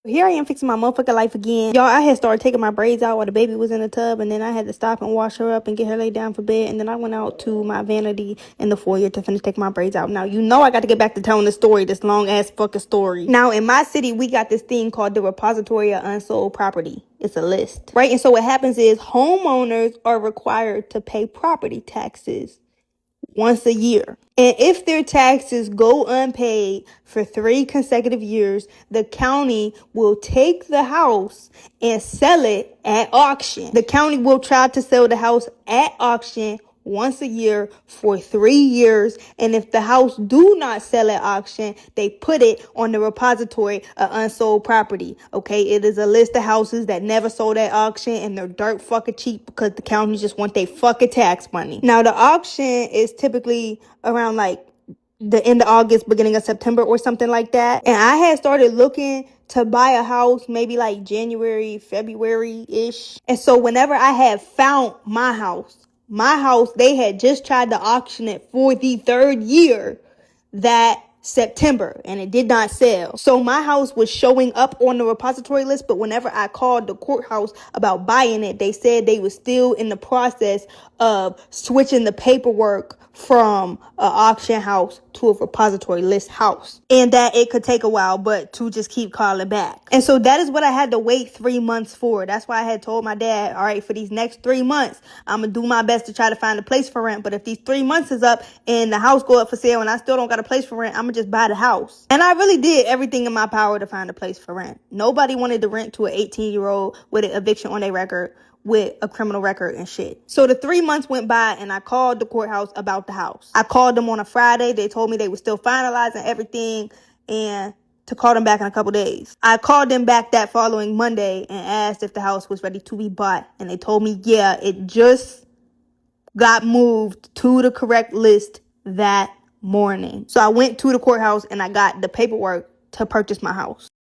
Here I am fixing my motherfucking life again. Y'all, I had started taking my braids out while the baby was in the tub, and then I had to stop and wash her up and get her laid down for bed, and then I went out to my vanity in the foyer to finish taking my braids out. Now, you know I got to get back to telling the story, this long-ass fucking story. Now, in my city, we got this thing called the Repository of Unsold Property. It's a list, right? And so what happens is homeowners are required to pay property taxes once a year. And if their taxes go unpaid for 3 consecutive years, the county will take the house and sell it at auction. The county will try to sell the house at auction once a year for 3 years, and if the house do not sell at auction, they put it on the repository of unsold property. Okay, it is a list of houses that never sold at auction, and they're dirt fucking cheap because the county just want their fucking tax money. Now, the auction is typically around like the end of August, beginning of September or something like that. And I had started looking to buy a house maybe like January, February-ish. And so whenever I had found my house, they had just tried to auction it for the 3rd year that September, and it did not sell. So my house was showing up on the repository list, but whenever I called the courthouse about buying it, they said they was still in the process of switching the paperwork from an auction house to a repository list house, and that it could take a while, but to just keep calling back. And so that is what I had to wait 3 months for. That's why I had told my dad, all right, for these next 3 months, I'm gonna do my best to try to find a place for rent. But if these 3 months is up and the house go up for sale and I still don't got a place for rent, I'm gonna just buy the house. And I really did everything in my power to find a place for rent. Nobody wanted to rent to an 18-year-old with an eviction on their record, with a criminal record and shit. So the 3 months went by and I called the courthouse about the house. I called them on a Friday. They told me they were still finalizing everything and to call them back in a couple days. I called them back that following Monday and asked if the house was ready to be bought. And they told me, yeah, it just got moved to the correct list that morning. So I went to the courthouse and I got the paperwork to purchase my house.